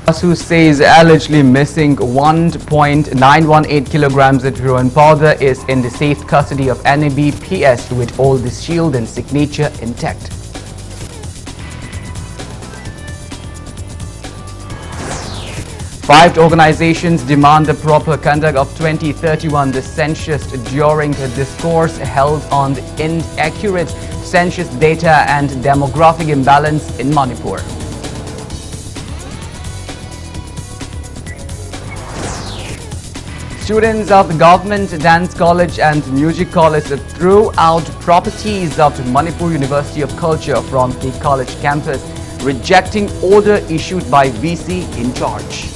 Who says allegedly missing 1.918 kilograms of heroin powder is in the safe custody of NABPS with all the shield and signature intact. Five organizations demand the proper conduct of 2031 the census during a discourse held on the inaccurate census data and demographic imbalance in Manipur. Students of the Government Dance College and Music College threw out properties of Manipur University of Culture from the college campus, rejecting order issued by VC in charge.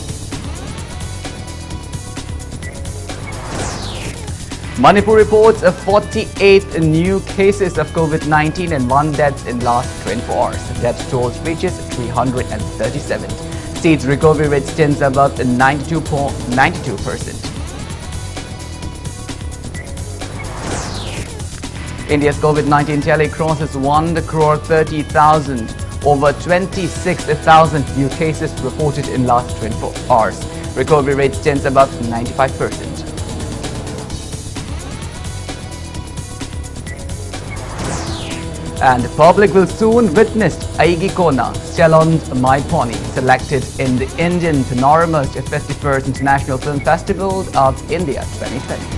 Manipur reports 48 new cases of COVID-19 and 1 death in last 24 hours. Death toll reaches 337. State's recovery rate stands above 92%. India's COVID-19 tally crosses 1,30,000,000. Over 26,000 new cases reported in last 24 hours. Recovery rate stands above 95%. And the public will soon witness Aigi Kona, Chalond Mai Pony, selected in the Indian Panorama's 51st International Film Festival of India 2020.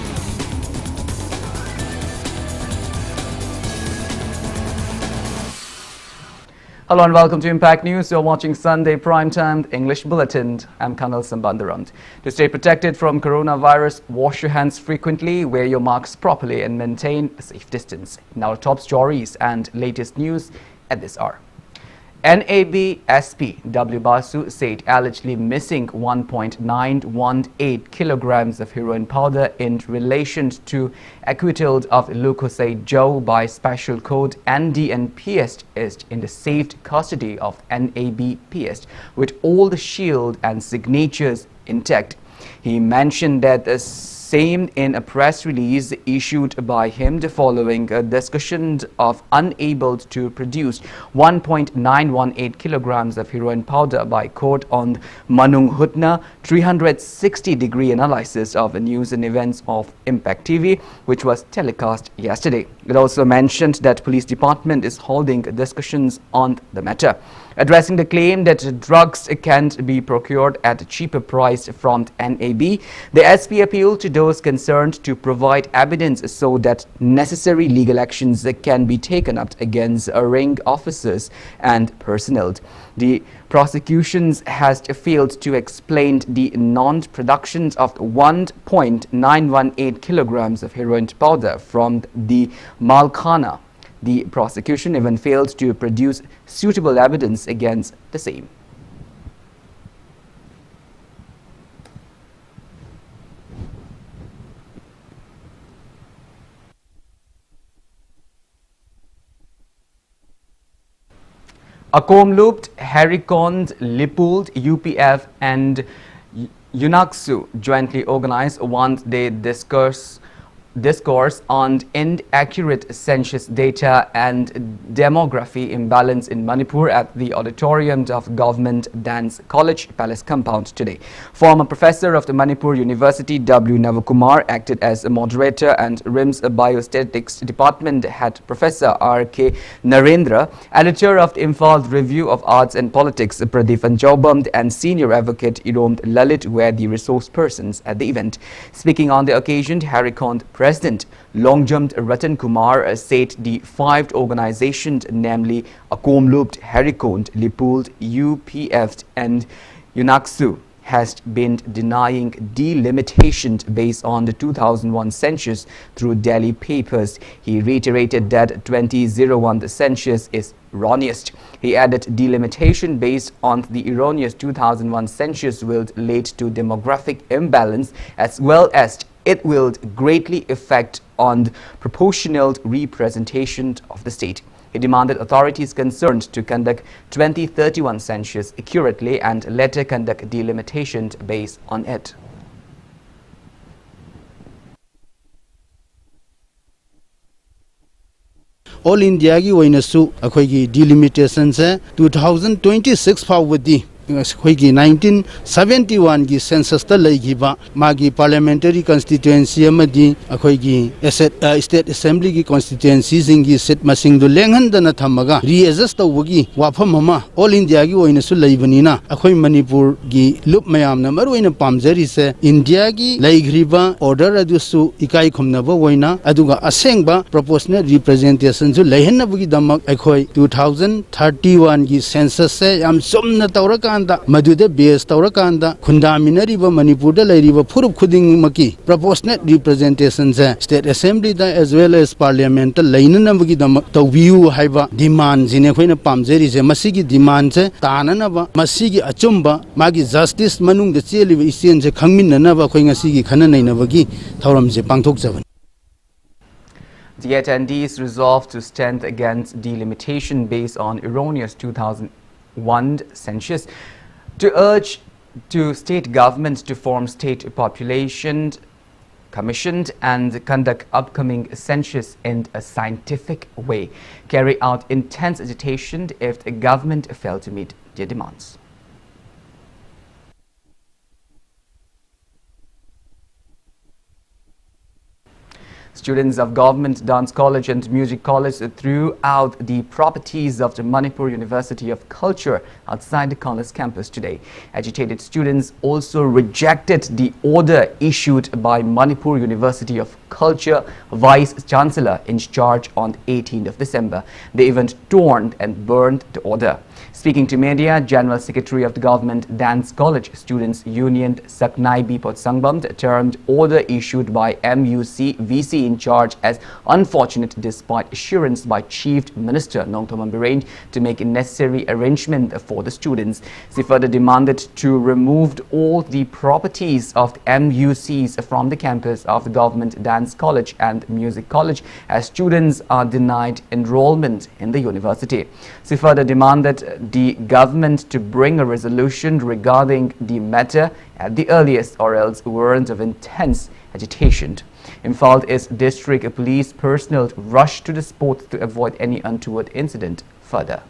Hello and welcome to Impact News. You're watching Sunday Primetime English Bulletin. I'm Kanel Shambanduram. To stay protected from coronavirus, wash your hands frequently, wear your masks properly and maintain a safe distance. Now top stories and latest news at this hour. NAB SP W. Basu said allegedly missing 1.918 kilograms of heroin powder in relation to acquittal of Lucosade Joe by Special Code NDNPS is in the safe custody of NABPS with all the shield and signatures intact. He mentioned that the same in a press release issued by him following a discussion of unable to produce 1.918 kilograms of heroin powder by court on Manung Hutna 360-degree analysis of the news and events of Impact TV, which was telecast yesterday. It also mentioned that police department is holding discussions on the matter. Addressing the claim that drugs can't be procured at a cheaper price from NAB, the SP appealed to those concerned to provide evidence so that necessary legal actions can be taken up against ring officers and personnel. The prosecution has failed to explain the non-production of 1.918 kilograms of heroin powder from the Malkhana. The prosecution even failed to produce suitable evidence against the same. Akomlooped, Harikond, Lipult, UPF and UNAKSU jointly organized one-day discourse on inaccurate census data and demography imbalance in Manipur at the auditorium of Government Dance College Palace Compound today. Former professor of the Manipur University W. Navakumar acted as a moderator, and RIMS Biostatistics Department Head Professor R.K. Narendra, editor of the Imphal Review of Arts and Politics Pradeep Anjobam, and senior advocate Irom Lalit were the resource persons at the event. Speaking on the occasion, Harikond President Longjumd Ratan Kumar said the five organizations, namely Akomlooped, Harikond, Lipult, UPF and UNAKSU, has been denying delimitation based on the 2001 census through Delhi papers. He reiterated that 2001 the census is erroneous. He added delimitation based on the erroneous 2001 census will lead to demographic imbalance, as well as it will greatly affect on proportional representation of the state. He demanded authorities concerned to conduct 2031 census accurately and later conduct delimitation based on it. All India ki oinasu akhoi gi delimitation se 2026 fawdi khoi 1971 gi census ta leigiba magi parliamentary constituency amadi akhoi gi state assembly gi constituency zingi set masing du lenghan dana thamaga readjust tawgi wafam ama all india gi oina su leibanina akhoi manipur gi lup mayam na maroina pamjari se india gi leigriba order adusu ikai khumnaba oina aduga asengba proportional representation su leihanna bugi damak akhoi 2031 gi census se yam somna tawrakanda madude base tawrakanda khundaminariba manipur da leiriba furup khuding maki proportional representation se state assembly da as well as parliament ta leinana bugi damak tawbiu haiba demand jine khoina pamjeri se masigi demand se tanana ba masigi achumba magi justice manung de cheliba isen se khangminna ba khoi ngasigi khana naina bagi thauram je pangthok jaban. The attendees resolved to stand against delimitation based on erroneous 2001 census, to urge to state governments to form state population commissioned and conduct upcoming census in a scientific way, carry out intense agitation if the government failed to meet their demands. Students of Government Dance College and Music College threw out the properties of the Manipur University of Culture outside the college campus today. Agitated students also rejected the order issued by Manipur University of Culture Vice Chancellor in charge on 18th of December. They even torn and burned the order. Speaking to media, General Secretary of the Government Dance College Students Union Saknai Bipot Sangbam termed order issued by MUC VC in charge as unfortunate despite assurance by Chief Minister Nongthoman Birane to make a necessary arrangement for the students. She further demanded to remove all the properties of the MUCs from the campus of the Government Dance College and Music College as students are denied enrollment in the university. She further demanded the government to bring a resolution regarding the matter at the earliest or else warrant of intense agitation. Imphal district police personnel rushed to the spot to avoid any untoward incident further.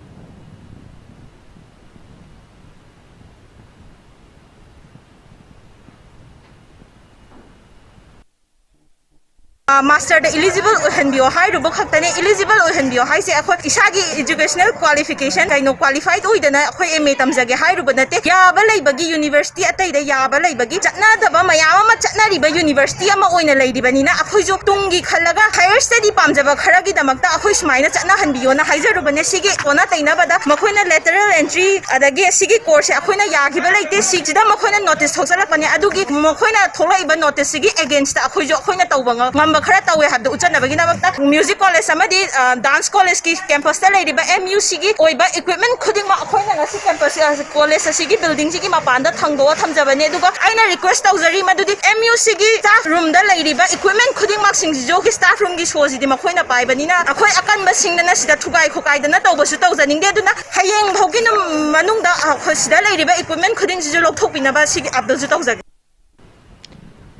Master the eligible uhenbio hai rubo khaktane eligible uhenbio hai se akhoi isagi educational qualification kaino qualified oidana akhoi MA tamjage hai rubo nate yaba leibagi university atai da yaba leibagi chatna daba mayam ma chatna riba university ama oina leiribani na akhoi jo tungi khallaga higher study pamjaba kharagi damakta akhoi smaina chatna hanbio na haijaru bane sigi ona taina bada makhoina lateral entry adagi sigi course akhoina yagiba leite sigida makhoina notice thoksalakani adugi makhoina tholaiba notice sigi against akhoi jo akhoina tawbanga khara tawe habda uchana bagina bakta music college samadi dance college ki campus ta leiriba MUC gi oiba equipment khuding ma akhoina ngasi campus college asigi building sigi mapanda thangdo thamjabane duga aina request tawjari madudi MUC gi staff room da leiriba equipment khuding mak sing jo ki staff room gi soji di makhoina paibani na akhoi akan ba sing na sida thugai khokai da na tawbasu tawjaning de duna hayeng bhogi na manung da akhoi sida leiriba equipment khuding ji lok thokpina ba sigi abdul ju tawjari.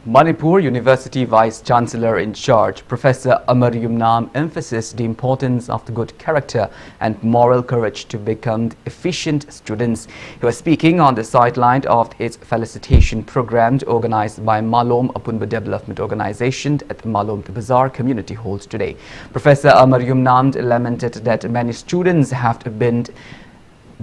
Manipur University Vice Chancellor in charge, Professor Amar Yumnam, emphasized the importance of the good character and moral courage to become efficient students. He was speaking on the sideline of its felicitation program organized by Malom Apunba Development Organization at Malom Bazaar Community Hall today. Professor Amar Yumnam lamented that many students have been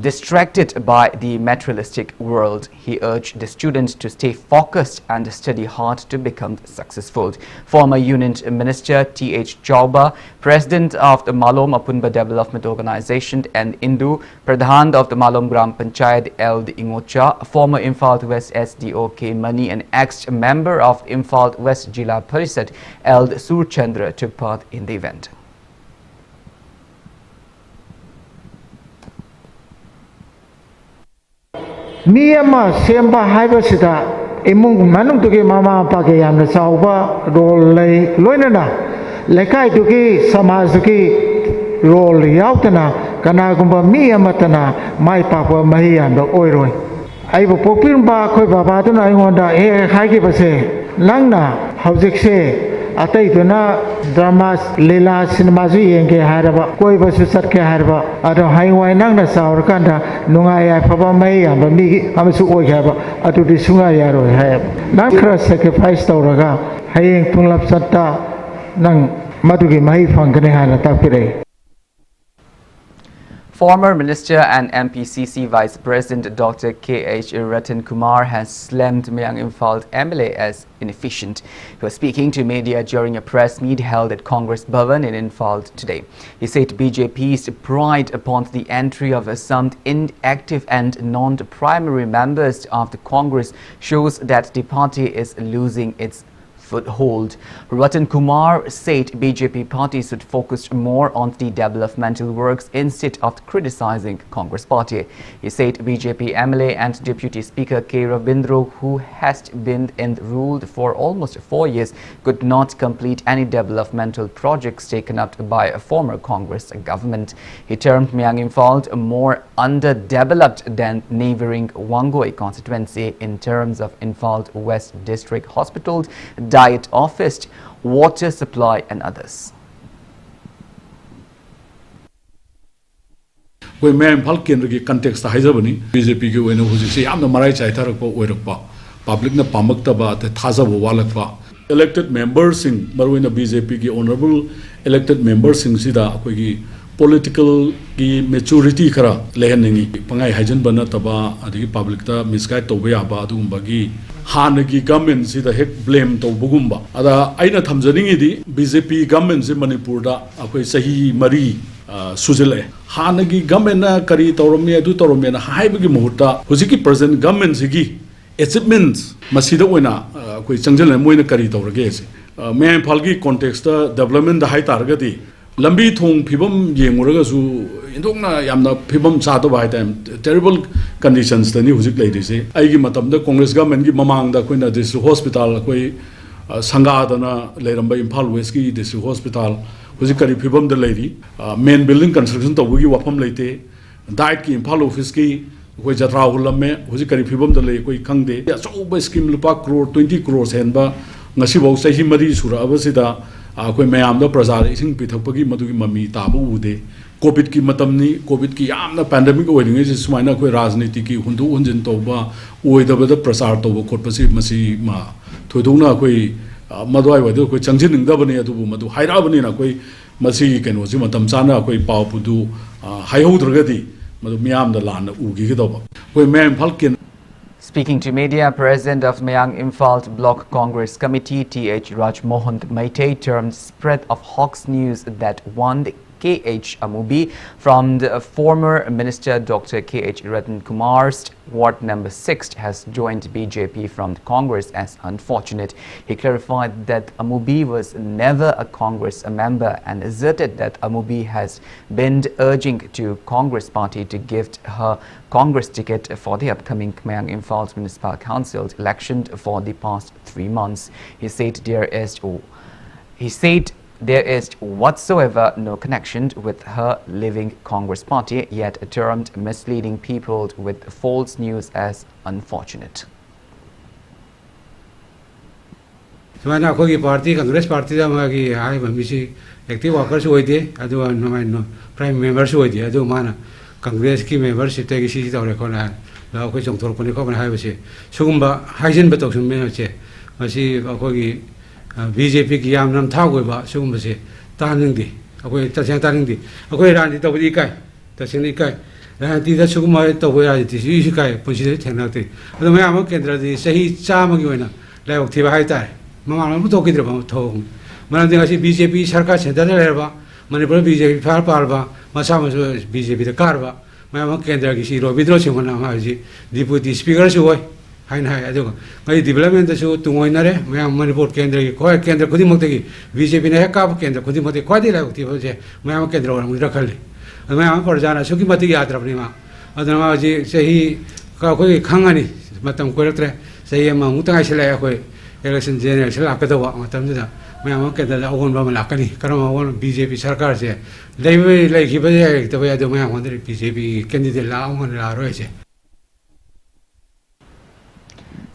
distracted by the materialistic world. He urged the students to stay focused and study hard to become successful. Former Union Minister T.H. Chauba, President of the Malom Apunba Development Organization, and Indu, Pradhan of the Malom Gram Panchayat L. Ingocha, former Imphal West SDO K. Mani, and ex-member of Imphal West Jila Parisad L. Surchandra took part in the event. Miyama Semba Hibasida, Emung Manuki Mama Paki and the Sauba, Roll Loinana, Lekai Duki, Samazuki, Roll Yautana, Kanagumba Miyamatana, my Papa Mahi and the Oiroi. I will popin ba Koy Babatuna, I want a Haigibase, Langna, Hauzikse, atai tuna drama lila cinema su yenge haraba koi basu satke haraba ado haiwai nang na saur kanda nungai ai phaba mai ya ba mi amasu oi haba atu di sunga ya ro hai nang khra sacrifice tawraga hayeng tunglap satta nang madugi mai phangkane hana tapire. Former Minister and MPCC Vice President Dr. K.H. Ratan Kumar has slammed Myang Imphal MLA as inefficient. He was speaking to media during a press meet held at Congress Bhavan in Imphal today. He said BJP's pride upon the entry of some inactive and non-primary members of the Congress shows that the party is losing its foothold. Ratan Kumar said BJP party should focus more on the developmental works instead of criticizing Congress party. He said BJP MLA and Deputy Speaker K. Ravindra, who has been in ruled for almost 4 years, could not complete any developmental projects taken up by a former Congress government. He termed Myang Imphal more underdeveloped than neighboring Wangoi constituency in terms of Imphal West District hospitals, diet office, water supply and others. We may Palkin context the Hizabani, BJP who say, I'm the Marai Chaitarapa, Werakpa, public na Pamaktaba, the Tazabu Walakpa. Elected members in Marwina BJP, honorable elected members in Sida, political maturity kara leheningi pangai hajan bana taba adi public ta misguide to ya ba dum bagi hanagi government sida hek blame to bugumba ada aina thamjaningi di BJP government se Manipur da akoi sahi mari sujele hanagi government na kari tawrami adu tawrami na haibagi muhurta hujiki present government sigi achievements masida oina akoi changjal moina kari tawrage se me phalgi context da development da hai targadi Lambi thong pibam yengurasu indokna yamna pibam chato by time terrible conditions the new music lady say aigi matam the Congress government gi mamang da koina district hospital koi sangadana leramba Imphal West ki district hospital hujikari pibam the lady main building construction to bugi wafam leite diet ki Imphal office ki koi jatra hulamme hujikari pibam the lay koi khangde ya so scheme lupa crore 20 crores henba ngasi bau sahi mari sura abasida कोई मैम द प्रजार इसिंग पिथपगी मदुगी ममी ताबु उदे कोविड की मतमनी कोविड की यामना पैंडेमिक ओइदिंगे जे सुमाइना कोई राजनीति की हुंदु हुंजिन तोबा ओइदबद प्रसार तोबो खोटपसी मसी मा थोइदोंना कोई मदवाइ वदो कोई चंजिनिंगदबने अदुबु मदु हाइराबनी ना कोई मसी केनोजी मतम चाना कोई पावपुदु हाइहोद्रगदी मदु मियाम द लान उगी गदोबा कोई ma'am फलकिन. Speaking to media, President of Myang Imphal Block Congress Committee T.H. Rajmohan Maitei termed spread of Hawks news that warned K.H. Amubi from the former Minister Dr. K.H. Ratan Kumar's Ward number 6 has joined BJP from Congress as unfortunate. He clarified that Amubi was never a Congress member and asserted that Amubi has been urging to Congress party to give her Congress ticket for the upcoming Myang Imphal Municipal Council election for the past 3 months. He said there is whatsoever no connection with her leaving Congress party, yet termed misleading people with false news as unfortunate. Mana kogi party Congress party da magi hai bamisi active workers hoide adu no prime members hoide adu mana Congress ki membership te gi tawre ko na la ko jong tor ko ni ko ban hai basi sugumba haijin ba toksum me che masi kogi BJP ki yam nam thau ba sugumba se taning di akoi tasang taning di akoi ran di tawdi kai tasing ni kai ran di da sugumba tawoi ra di si kai punsi thengna te adu me am kendra di sahi chama gi oina lai ok thiba hai tai mama mu to ki dra ba thong mana de asi BJP sarkar se da le ba Manipur BJP phar par ba masa ma BJP da kar ba me am kendra ki si ro bidro se mana ma ji deputy speaker se oi hai na hai adu ngai development da su tungoi na re me am Manipur kendra ki koi kendra khudi mok ki BJP ne ka kendra khudi mok koi di lai ok thiba je me am kendra ora mu rakhal le me am par jana su ki mati yad rapni ma adu ma ji sahi ka koi khangani matam ko re sahi ma mu ta se lai koi election general se la ka da wa matam da मैं हम कहते हैं ओगन balm लाकनी करम ओगन BJP सरकार से लेवे लेखी बजे तो भैया तो मैं हम बीजेपी कैंडिडेट ला ओगन ला रहे हैं.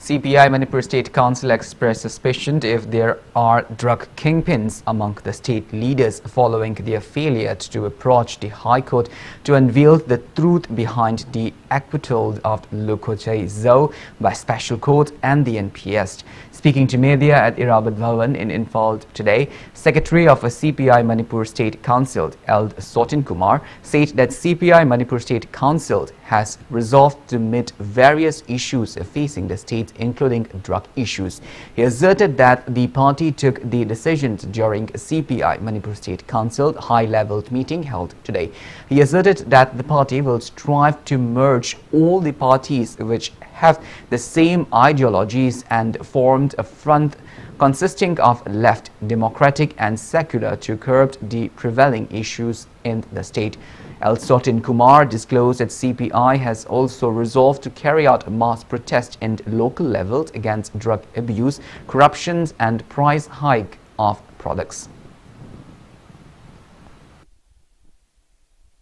CPI Manipur State Council expressed suspicion if there are drug kingpins among the state leaders following their failure to approach the High Court to unveil the truth behind the acquittal of Lukochai Zhou by Special Court and the NPS. Speaking to media at Irabad Bhavan in Imphal today, Secretary of a CPI Manipur State Council, L. Sotin Kumar, said that CPI Manipur State Council has resolved to meet various issues facing the state, including drug issues. He asserted that the party took the decisions during CPI Manipur State Council high-level meeting held today. He asserted that the party will strive to merge all the parties which have the same ideologies and formed a front consisting of left, democratic and secular to curb the prevailing issues in the state. L. Sotin Kumar disclosed that CPI has also resolved to carry out a mass protest in local levels against drug abuse, corruption and price hike of products.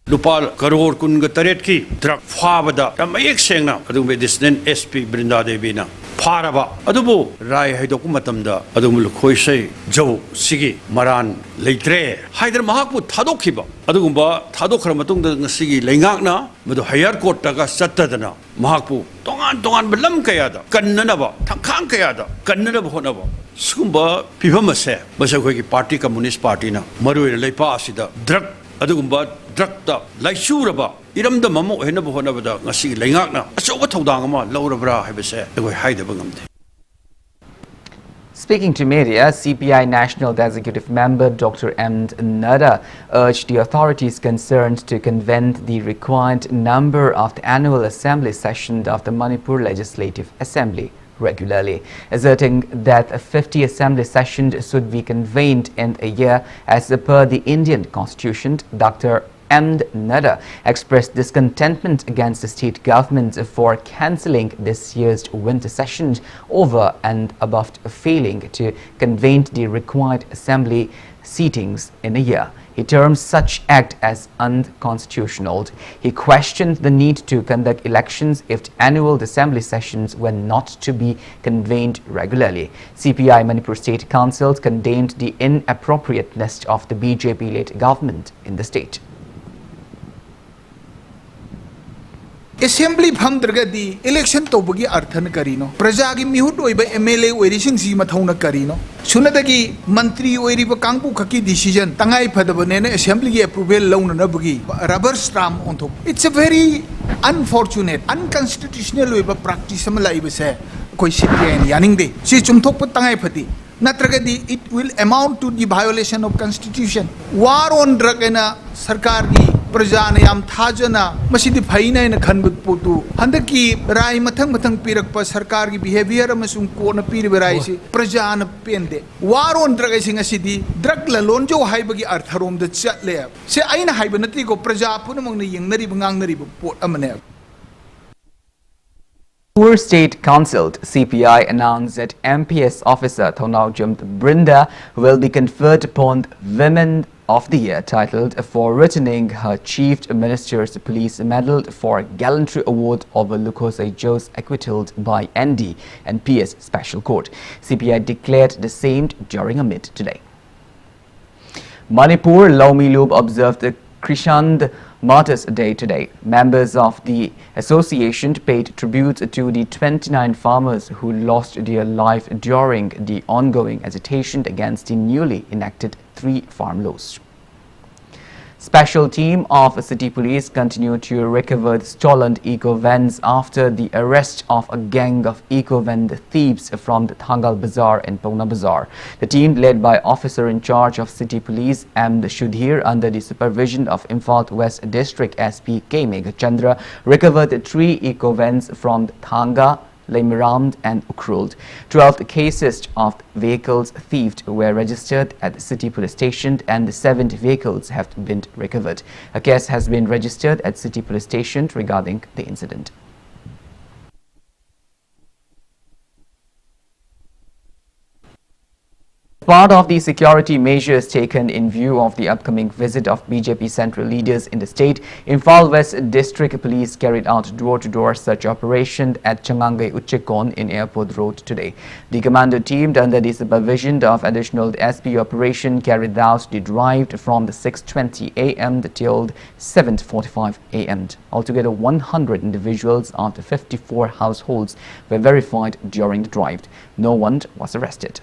Lupal Karor Kungataret ki drug Fabada, Tamayek Sengna, Adu Medicine SP Brinda Devina, Paraba, Adubu, Rai Hidokumatamda, Adumulukoi, Joe, Sigi, Maran, Leitre, Haider Mahaku, Tadokiba, Adumba, Tadokramatung, the Sigi, Lengakna, Madu Hayar Kotaga Satadana, Mahaku, Tongan, Belam Kayada, Kananaba, Takan Kayada, Kananaba Honaba. Sumba, Pivamase, Basaki Party, Communist Party, Maru Lepa Asida, drug. Adugumba drakta laishuraba iram da mamu henaba honabada ngasi lengakna achoba thodang ama laurabra habese egoi haidaba ngamde. Speaking to media, CPI National Executive Member Dr. M. Nada urged the authorities concerned to convene the required number of the annual assembly session of the Manipur Legislative Assembly regularly, asserting that 50 assembly sessions should be convened in a year as per the Indian Constitution. Dr. M. Nada expressed discontentment against the state government for cancelling this year's winter session over and above failing to convene the required assembly seatings in a year. He termed such act as unconstitutional. He questioned the need to conduct elections if annual assembly sessions were not to be convened regularly. CPI Manipur State Council condemned the inappropriateness of the BJP-led government in the state. Assembly Pamdragadi, election Tobagi Arthan Karino, Prajagi Mihut Oiba MLA Werising Zimatona Karino, Sunadagi, Mantri Oiriba Kampu Kaki decision, Tangai Padabanena, Assembly approval loan Nabugi, rubber stamp on top. It's a very unfortunate, unconstitutional way of practice. Malaibase, Koisipian Yaning Day, Sichum Topa Tangai Pati. Natragadi, it will amount to the violation of Constitution. War on drug and Sarkargi. Prajanayam Thajana, Masidi Paina in a Kanbut Putu, Handaki, Rai Matang Matang Pirakpa, Sarkari behavior, Masum Kona Pirivaisi, Prajana Pende, War on Dragasing a city, Dragla Lonjo Haibagi Artharum, the chat layer. Say Aina Hibanatico, Praja Punamong the Yang Naribang Port Amanel. Manipur State Council CPI announced that MPS officer Thonau Jumt Brinda will be conferred upon Women of the Year titled for returning her Chief Minister's Police Medal for Gallantry Award over Lukochai Zhou's acquittal by ND and PS Special Court. CPI declared the same during a meet today. Manipur Laumi Lub observed the Krishand Martyrs Day today. Members of the association paid tribute to the 29 farmers who lost their life during the ongoing agitation against the newly enacted 3 farm laws. Special team of city police continue to recover stolen eco-vans after the arrest of a gang of eco-van thieves from the Thangal Bazaar and Pona Bazaar. The team, led by officer in charge of city police M. Shudhir under the supervision of Imphal West District SP K. Meghachandra, recovered 3 eco-vans from Thanga, Lemiram and Ukruld. 12 cases of vehicles thieved were registered at the city police station and 7 vehicles have been recovered. A case has been registered at city police station regarding the incident. part of the security measures taken in view of the upcoming visit of BJP central leaders in the state, Imphal West District Police carried out door-to-door search operation at Changangai Uchekon in Airport Road today. The commando team, under the supervision of additional SP operation, carried out the drive from the 6:20 a.m. till 7:45 a.m. Altogether, 100 individuals of the 54 households were verified during the drive. No one was arrested.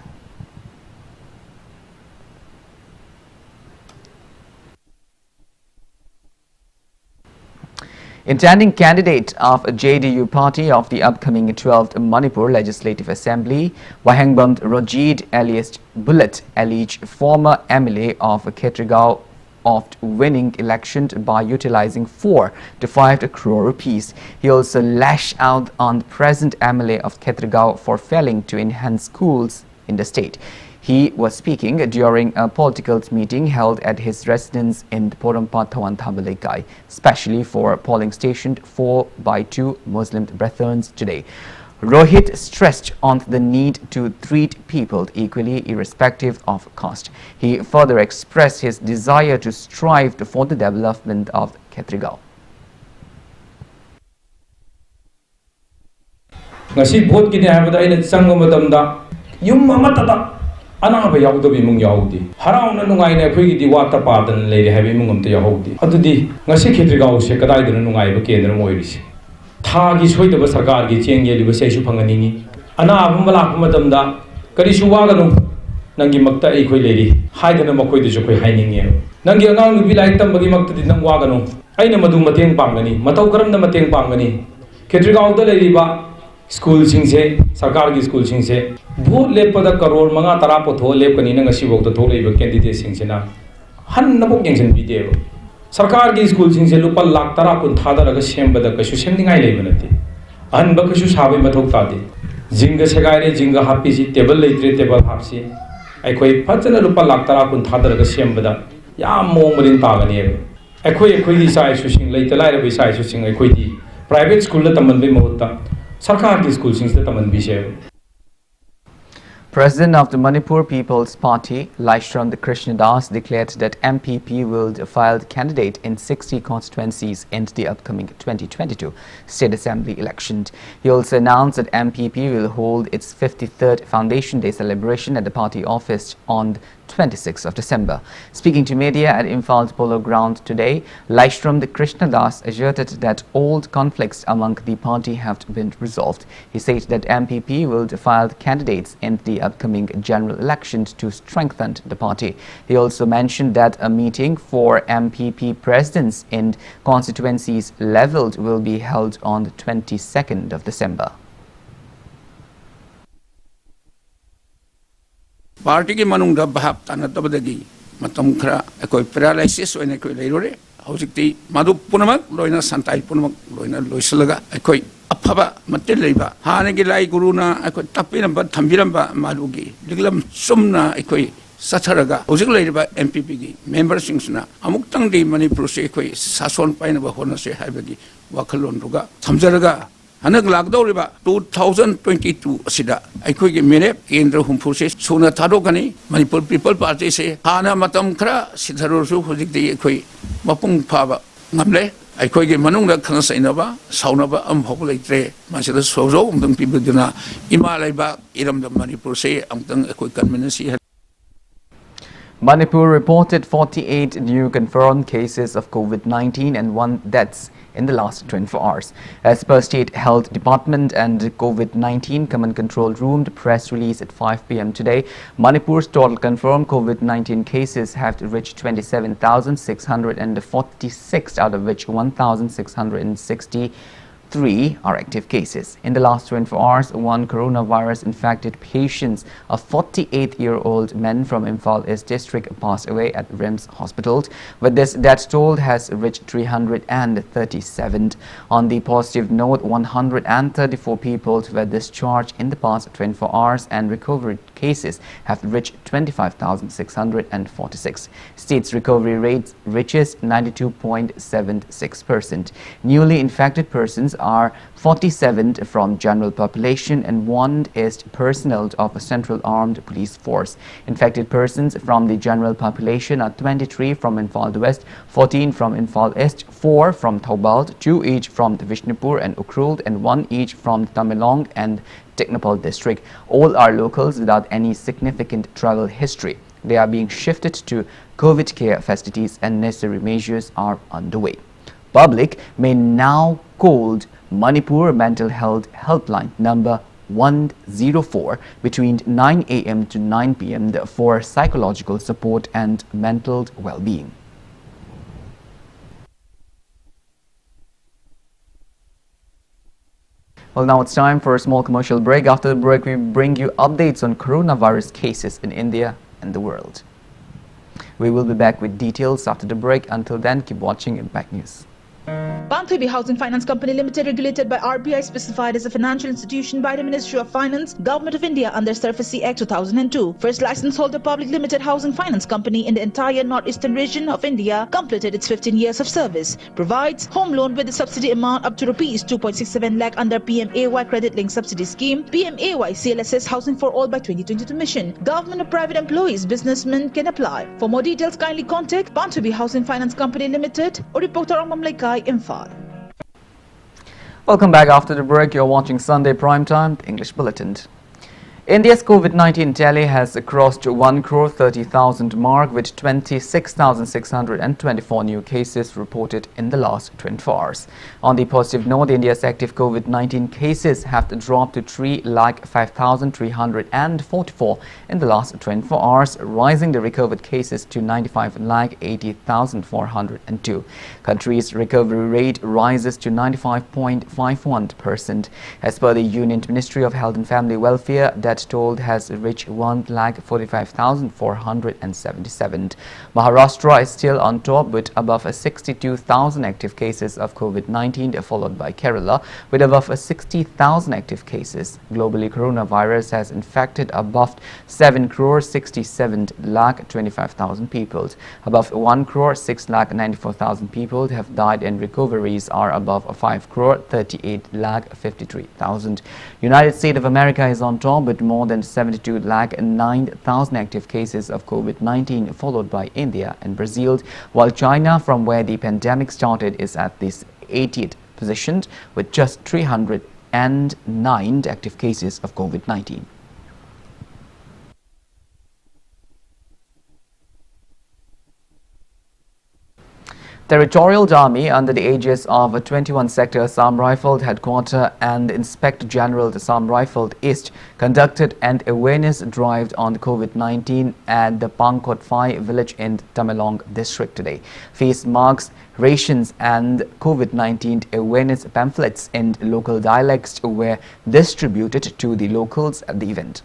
Intending candidate of a JDU party of the upcoming 12th Manipur Legislative Assembly, Wahengbam Rojid alias Bulletin, alleged former MLA of Khetrigao of winning election by utilizing 4 to 5 crore rupees. He also lashed out on the present MLA of Khetrigao for failing to enhance schools in the state. He was speaking during a political meeting held at his residence in Porompa Thawanthabalekai, especially for polling station 4/2 Muslim Brethren today. Rohit stressed on the need to treat people equally irrespective of caste. He further expressed his desire to strive for the development of Khetrigao. Ngasi vote kini habada ina changba matamda yum mamatata anaba yaudbi mung yaudi harauna nungai na khoi gi wata padan leire habi mung amta yaudi adudi ngasi Khetrigao se kadai dana nungai ba kendra moirisi tha gi soida ba sarkar gi cheng yeli ba seisu phangani ni anaba mala matamda kari suwa ganu nangi makta ei khoi leiri haidana makoi de khoi haininge nangi angang nu bilai tam bagi makta di nang wa ganu aina madu mateng pangani matau karam na mateng pangani Khetrigao da leiri ba school singse sarkar gi school singse vote lepada crore manga tara potho lepkani na ngasi bok to tholei candidate singse na han na bok yengsen bideo sarkar gi school singse lupa lakh tara kun thada raga sembada kasu semningai leibanati an ba kasu sabai mathok tade jinga segaire jinga hapi si table leitre table hapsi ai khoi phachana lupa lakh tara kun thada raga sembada yam mong marin tagani ai khoi di sai su sing leita lai ra sai su sing ai khoi di private school la taman be mohutta sarkar gi school sing se taman bi se. President of the Manipur People's Party, Laishram Krishnadas, declared that MPP will file candidate in 60 constituencies in the upcoming 2022 State Assembly election. He also announced that MPP will hold its 53rd Foundation Day celebration at the party office on 26th of December. Speaking to media at Imphal Polo Ground today, Laishram Krishnadas asserted that old conflicts among the party have been resolved. He said that MPP will file candidates in the upcoming general elections to strengthen the party. He also mentioned that a meeting for MPP presidents in constituencies leveled will be held on the 22nd of December. Party ki manung da bahap tanat tabadagi matam khara ekoi paralysis oine koi leirore hojikti madu punamak loina santai punamak loina loisalaga ekoi afaba matel leiba hanagi lai guruna ekoi tapinamba thambiramba malugi liglam sumna ekoi satharaga hojik leiba MPP gi member singsna amuktang di Manipur se ekoi sason paina ba hona se haibagi wakhalon ruga thamjaraga hanak lagdoriba 2022 asida aikoi ge mere kendra humphur se suna thadokani Manipur People Party se hana matam khara sidharur su hojik de aikoi mapung phaba ngamle aikoi ge manung da khana sainaba saunaba am hok leitre masida sojo umdang pibuduna ima laiba iram da Manipur se amtang aikoi conveniencei. Manipur reported 48 new confirmed cases of COVID-19 and 1 deaths in the last 24 hours. As per State Health Department and COVID-19 Command Control Room, the press release at 5 p.m. today, Manipur's total confirmed COVID-19 cases have reached 27,646, out of which 1,663 are active cases. In the last 24 hours, 1 coronavirus infected patient, a 48-year-old man from Imphal East District, passed away at RIMS Hospital. With this, death toll has reached 337. On the positive note, 134 people were discharged in the past 24 hours and recovery cases have reached 25,646. State's recovery rate reaches 92.76%. Newly infected persons are 47 from general population and 1 is personnel of a central armed police force. Infected persons from the general population are 23 from Imphal West, 14 from Imphal East, 4 from Thoubal, 2 each from Vishnupur and Ukhrul, and 1 each from Tamenglong and Teknopal district. All are locals without any significant travel history. They are being shifted to COVID care facilities and necessary measures are underway. Public may now call Manipur Mental Health Helpline number 104 between 9 a.m. to 9 p.m. for psychological support and mental well-being. Well, now it's time for a small commercial break. After the break, we bring you updates on coronavirus cases in India and the world. We will be back with details after the break. Until then, keep watching Impact News. Banthubi Housing Finance Company Limited, regulated by RBI, specified as a financial institution by the Ministry of Finance, Government of India under SARFAESI Act 2002. First license holder public limited housing finance company in the entire northeastern region of India, completed its 15 years of service. Provides home loan with the subsidy amount up to Rs 2.67 lakh under PMAY Credit Link Subsidy Scheme, PMAY CLSS Housing for All by 2022 mission. Government or private employees, businessmen can apply. For more details, kindly contact Banthubi Housing Finance Company Limited or reporter Mamlaikai Imphal. Welcome back after the break. You're watching Sunday Primetime, the English Bulletin. India's COVID-19 tally has crossed 1,30,000 mark with 26,624 new cases reported in the last 24 hours. On the positive note, India's active COVID-19 cases have dropped to 3,05,344 in the last 24 hours, rising the recovered cases to 95,80,402. Country's recovery rate rises to 95.51%. As per the Union Ministry of Health and Family Welfare, that toll has reached 1,45,477. Maharashtra is still on top with above 62,000 active cases of COVID-19, followed by Kerala with above 60,000 active cases. Globally, coronavirus has infected above 7,67,25,000 people. Above 1,06,94,000 people have died and recoveries are above 5,38,53,000. United States of America is on top with more than 72,09,000 active cases of COVID-19, followed by India and Brazil, while China, from where the pandemic started, is at this 80th position with just 309 active cases of COVID-19. Territorial Army under the aegis of a 21-sector Assam Rifled Headquarters and Inspector General the Assam Rifled East conducted an awareness drive on COVID-19 at the Pangkotphai village in Tamenglong district today. Face masks, rations and COVID-19 awareness pamphlets in local dialects were distributed to the locals at the event.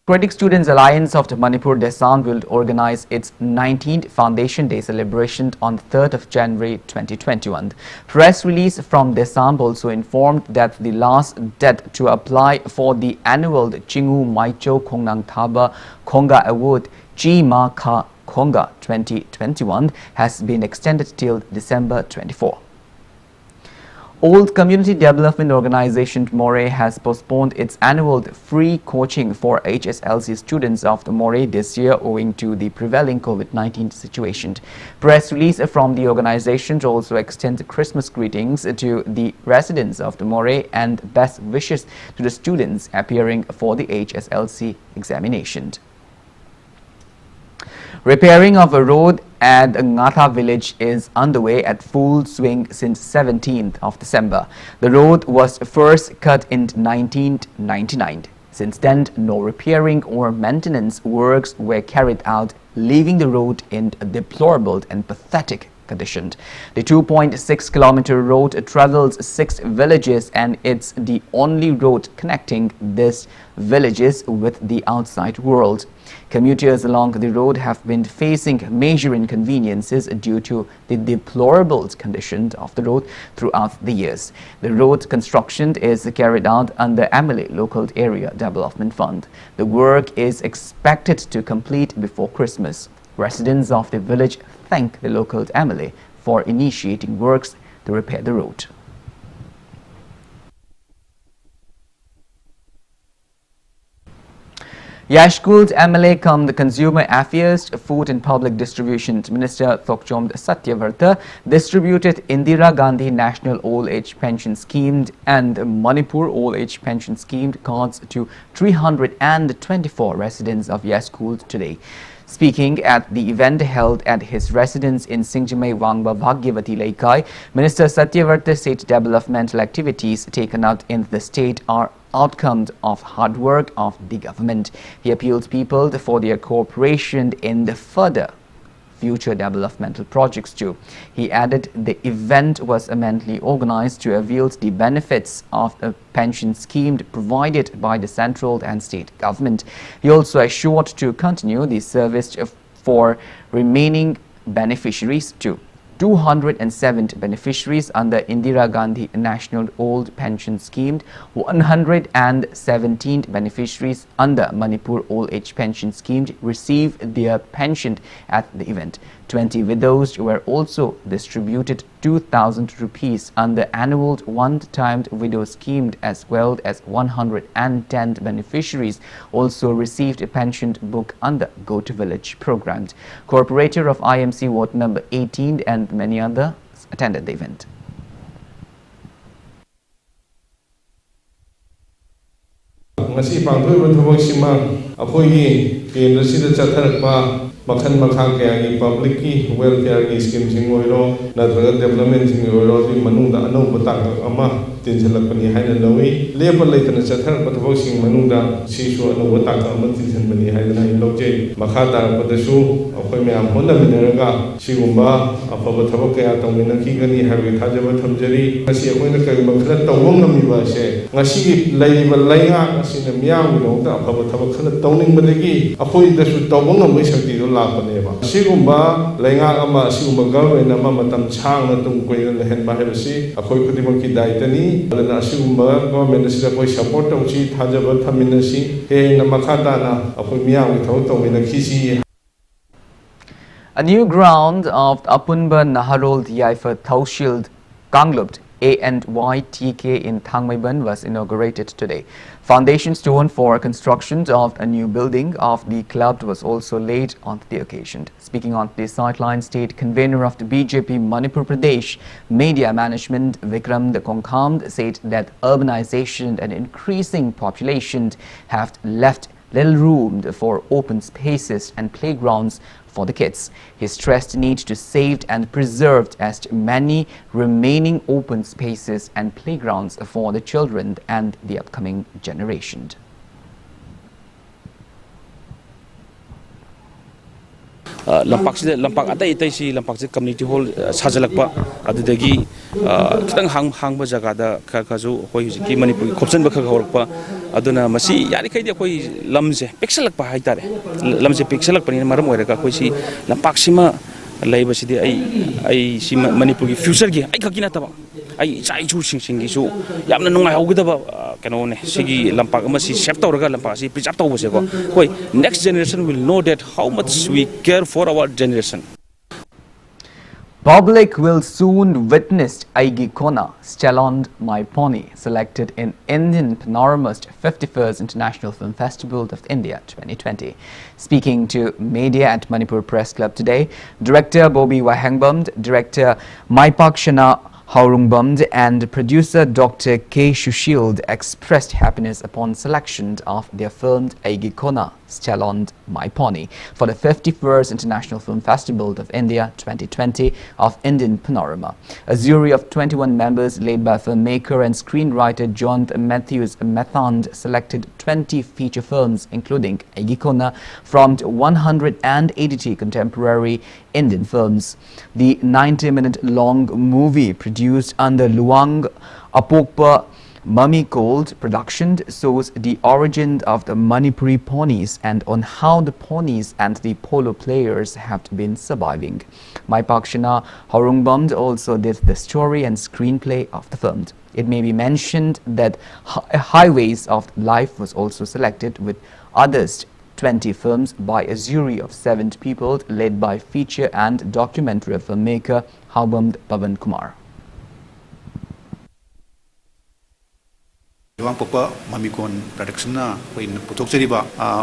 Democratic Students Alliance of the Manipur Desam will organize its 19th Foundation Day celebration on 3rd of January 2021. Press release from Desam also informed that the last date to apply for the annual Chingu Maicho Kongnang Thaba Konga Award Chi Ma Kha Konga 2021 has been extended till December 24. Old Community Development Organization Moray has postponed its annual free coaching for HSLC students of the Moray this year owing to the prevailing COVID-19 situation. Press release from the organization also extends Christmas greetings to the residents of the Moray and best wishes to the students appearing for the HSLC examination. Repairing of a road at Ngatha village is underway at full swing since 17th of December. The road was first cut in 1999. Since then, no repairing or maintenance works were carried out, leaving the road in a deplorable and pathetic condition. The 2.6-kilometer road travels 6 villages and it's the only road connecting these villages with the outside world. Commuters along the road have been facing major inconveniences due to the deplorable condition of the road throughout the years. The road construction is carried out under MLA Local Area Development Fund. The work is expected to complete before Christmas. Residents of the village thanked the local MLA for initiating works to repair the road. Yashkul's MLA cum the Consumer Affairs, Food and Public Distribution Minister Thokchom Satyavarta distributed Indira Gandhi National Old Age Pension Scheme and Manipur Old Age Pension Scheme cards to 324 residents of Yashkul today. Speaking at the event held at his residence in Singjamai Wangba Bhagyavati Laikai, Minister Satyavarta said developmental activities taken out in the state are outcomes of hard work of the government. He appealed people for their cooperation in the further future developmental projects too. He added the event was immensely organized to avail the benefits of a pension scheme provided by the central and state government. He also assured to continue the service for remaining beneficiaries too. 207 beneficiaries under Indira Gandhi National Old Pension Scheme, 117 beneficiaries under Manipur Old Age Pension Scheme received their pension at the event. 20 widows were also distributed 2,000 rupees under annual one-time widow scheme, as well as 110 beneficiaries also received a pension book under Go to Village program. Corporator of IMC Ward number 18 and many others attended the event. Ngasi pangthoi thobok sima akhoi kendra sida chatharakpa makhan makha kaya gi public ki welfare gi scheme sing oiro nathraga development sing oiro di manungda anauba tak ama tinjalakpani haina lawi lepa leitana chatharakpa thobok sing manungda sisu anauba tak ama tinjalpani haina lojei makha tarakpadasu akhoi myam honna minaraga sigumba afaba thobok kaya tawmina ki gani habi thajaba thamjari ngasi akhoina kai makhla tawong ngamiba se ngasi gi leiba leinga ngasi na myam gi nongda afaba thobok khana tawning badagi akhoi dasu tawong ngamai sakti do lapaneba sigumba leinga ama sigumba government ama matam chang na tung koi na hen ba hebasi akhoi khudimang ki daitani adana sigumba government sida koi support tawchi thajaba thaminasi he na makhata na akhoi myam gi thawok tawmina khisi. A new ground of Apunba Naharol Diaifa Taushild Kanglupt ANYTK in Thangmaiban was inaugurated today. Foundation stone for construction of a new building of the club was also laid on the occasion. Speaking on the sideline, state convener of the BJP Manipur Pradesh Media Management Vikram Kongkham said that urbanization and increasing population have left little room for open spaces and playgrounds for the kids. He stressed the need to save and preserve as many remaining open spaces and playgrounds for the children and the upcoming generation. Lampak atai atai si lampak si community hall sajalakpa adudagi kitang hang ba jaga da khazu hoi ki Manipur khopsan ba khawrpa aduna masi yani khai de koi lamje pixelakpa haitare lamje pixelakpa ni maram oira ka koi si lampak sima laiba si de ai si Manipur ki future gi ai khakina taba ai chai chu sing gi su yamna nungai hogdaba kano ne sigi lampak ama si save tawraga lampak si preserve tawbose ko koi next generation will know that how much we care for our generation. Public will soon witness Aigi Kona, Stalond My Pony, selected in Indian Panorama's 51st International Film Festival of India 2020. Speaking to media at Manipur Press Club today, Director Bobby Wahangbam, Director Maipakshana Haurungbam and producer Dr. K. Shushild expressed happiness upon selection of their film Aigi Kona, Stalond My Pony for the 51st International Film Festival of India 2020 of Indian Panorama. A jury of 21 members led by filmmaker and screenwriter John Matthews Methand selected 20 feature films including Aigi Kona from 180 contemporary Indian films. The 90-minute long movie produced under Luang Apokpa Mummy Gold production shows the origin of the Manipuri ponies and on how the ponies and the polo players have been surviving. Maipakshana Haurungbam also did the story and screenplay of the film. It may be mentioned that Highways of Life was also selected with others 20 films by a jury of 7 people led by feature and documentary filmmaker Shambanduram Kumar. Wang Papa Mamikon production na koi putokseriba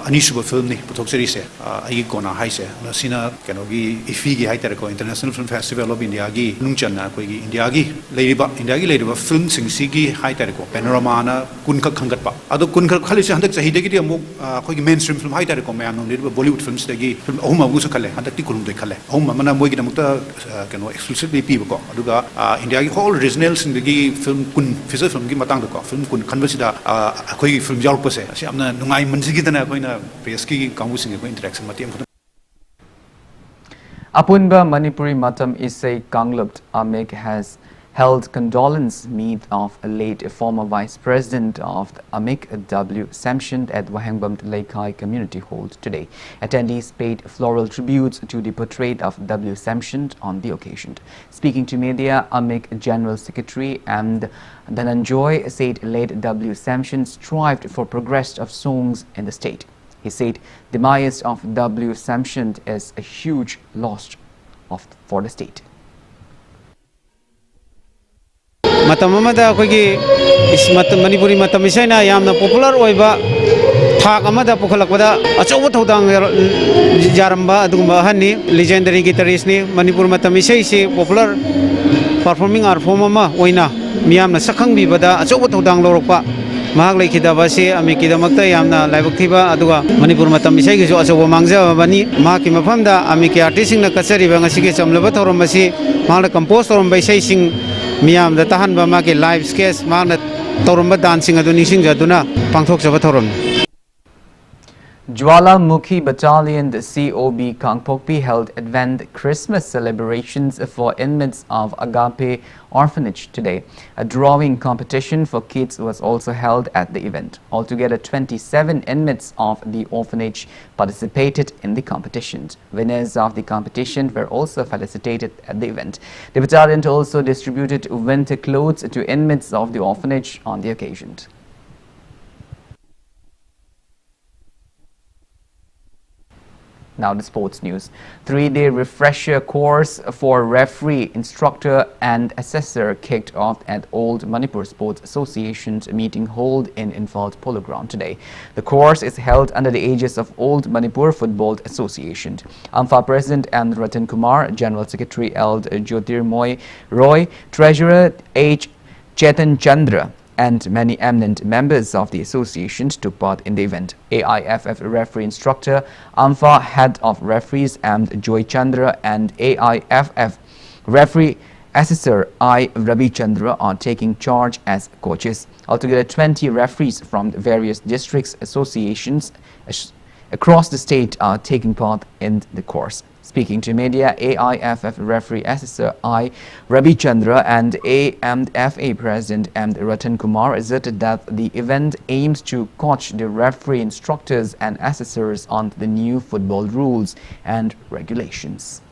anisuba film ni putokseri se ai kona hai se sina kenogi ifi gi hai ko International Film Festival of India gi nungchan na koi gi India gi leiriba film singsi gi hai ko panorama na kun ka khangat pa ado kun ka khali se handak chahi de gi amuk koi gi mainstream film hai ko mayam no leiriba Bollywood films de gi film ahum agu sa khale handak ti kulum de khale ahum mana moi gi namukta keno exclusively pi ko aduga India gi whole regional sing gi film kun feature film gi matang ko film kun sida akoi film jalp se asi amna nungai manjigi dana koina press ki kamu singe ko interaction matiam Apunba Manipuri Matam Isai Kanglupt Amik has held condolence meet of a late former vice president of the Amik W. sanctioned at Wahangbam Laikai Community Hall today. Attendees paid floral tributes to the portrait of W. sanctioned on the occasion. Speaking to media, Amik General Secretary and Dhananjoy said late W. sanctioned strived for progress of songs in the state. He said the demise of W. sanctioned is a huge loss for the state. Matamamada kogi Manipuri matamisena yamna popular oiba thak amada pukhalakpada achoba thodang jaramba adugumba hanni legendary guitarist ni Manipur matamisei se popular performing art form ama oina miyamna sakhang bibada achoba thodang lorokpa mahak lekhidaba se amikidamakta yamna laibak thiba aduga Manipur matamisei gi jo achoba mangja bani mahaki mafamda amiki artist sing na kachari ba ngasi ge chamlaba thorom basi mahla compose thorom bai sei sing Miam the Tahan Bamaki live sketch Magnet Torumba dancing at the Nishing Jaduna, Pangtok of a Torum. Jwalamukhi Battalion, the COB Kangpokpi held Advent Christmas celebrations for inmates of Agape Orphanage today. A drawing competition for kids was also held at the event. Altogether, 27 inmates of the orphanage participated in the competitions. Winners of the competition were also felicitated at the event. The battalion also distributed winter clothes to inmates of the orphanage on the occasion. Now the sports news. 3-day refresher course for referee, instructor and assessor kicked off at Old Manipur Sports Association's meeting held in Infalt Polo Ground today. The course is held under the aegis of Old Manipur Football Association. AMFA President and Ratan Kumar, General Secretary L. Jyotirmoy Roy, Treasurer H. Chetan Chandra, and many eminent members of the association took part in the event. AIFF referee instructor, AMFA head of referees and Joy Chandra, and AIFF referee assessor I. Ravi Chandra are taking charge as coaches. Altogether, 20 referees from various districts associations across the state are taking part in the course. Speaking to media, AIFF referee assessor I. Ravi Chandra and AMFA president M. Ratan Kumar asserted that the event aims to coach the referee instructors and assessors on the new football rules and regulations.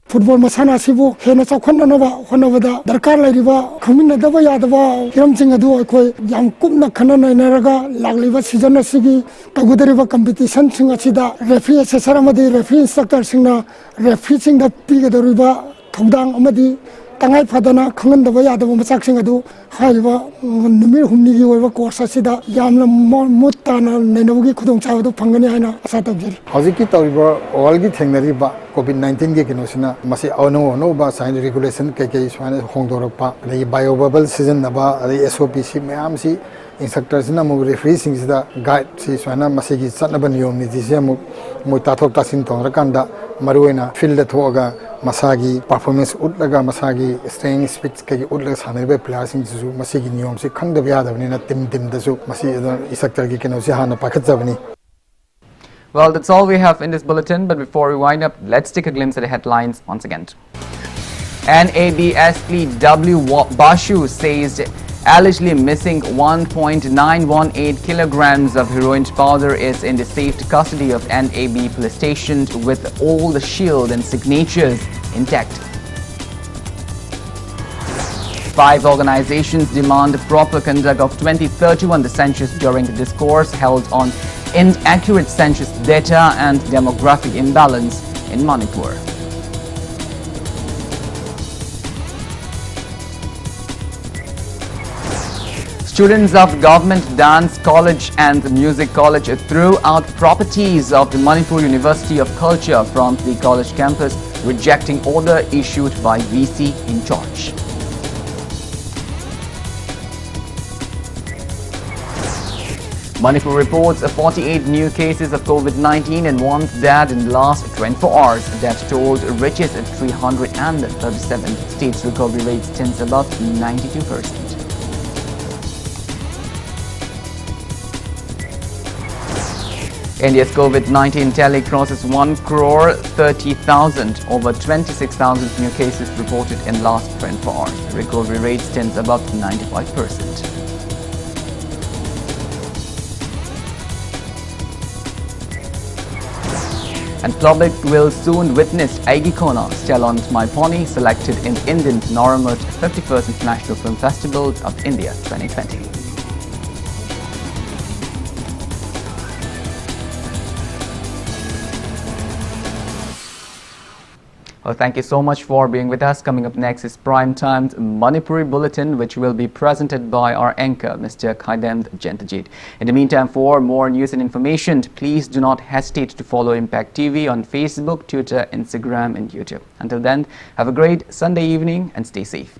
Football masana sibu hena chawkhonna nova honavada darkar lairiba khamina daba yadaba hiramsing adu akoi yam kumna khana nainaraga lagliba season asigi tagudariba competition sing achida referee assessor amadi referee instructor singna referee sing da pigadariba thodang amadi tangai phadana khangandaba yadaba machaksing adu haiba numir humni gi oiba course asida yamna mutana nainawgi khudong chawdu phangani haina asa tabjir hojiki tawriba all-gi thengnariba COVID-19 ke kinosina masi no ba sign regulation ke iswane hongdorpa le biobubble season naba le SOPC mayam si instructors na mo referee sing sida guide si swana masi gi satnaban yom ni jise mo tathok tasin tongra kanda maruena field thoga masagi performance utlaga masagi strength speech ke utlaga sanaribe players sing su masi gi niyom si khangda bya dabni na tim da su masi instructor gi kenosi hana pakhat jabni. Well, that's all we have in this bulletin, but before we wind up, let's take a glimpse at the headlines once again. NABSP W. Bashu says allegedly missing 1.918 kilograms of heroin powder is in the safe custody of NAB police station with all the shield and signatures intact. 5 organizations demand proper conduct of 2031 the census during the discourse held on inaccurate census data and demographic imbalance in Manipur. Students of Government Dance College and Music College threw out properties of the Manipur University of Culture from the college campus, rejecting order issued by VC in charge. Manipur reports 48 new cases of COVID-19 and one death in the last 24 hours. Death toll reaches 337. State's recovery rate stands above 92%. India's COVID-19 tally crosses 1,30,000,000. Over 26,000 new cases reported in last 24 hours. Recovery rate stands above 95%. And public will soon witness Aigikona Stellon My Pony selected in Indian Panorama's 51st International Film Festival of India 2020. Well, thank you so much for being with us. Coming up next is Prime Time's Manipuri Bulletin, which will be presented by our anchor, Mr. Khaidem Jentajit. In the meantime, for more news and information, please do not hesitate to follow Impact TV on Facebook, Twitter, Instagram, and YouTube. Until then, have a great Sunday evening and stay safe.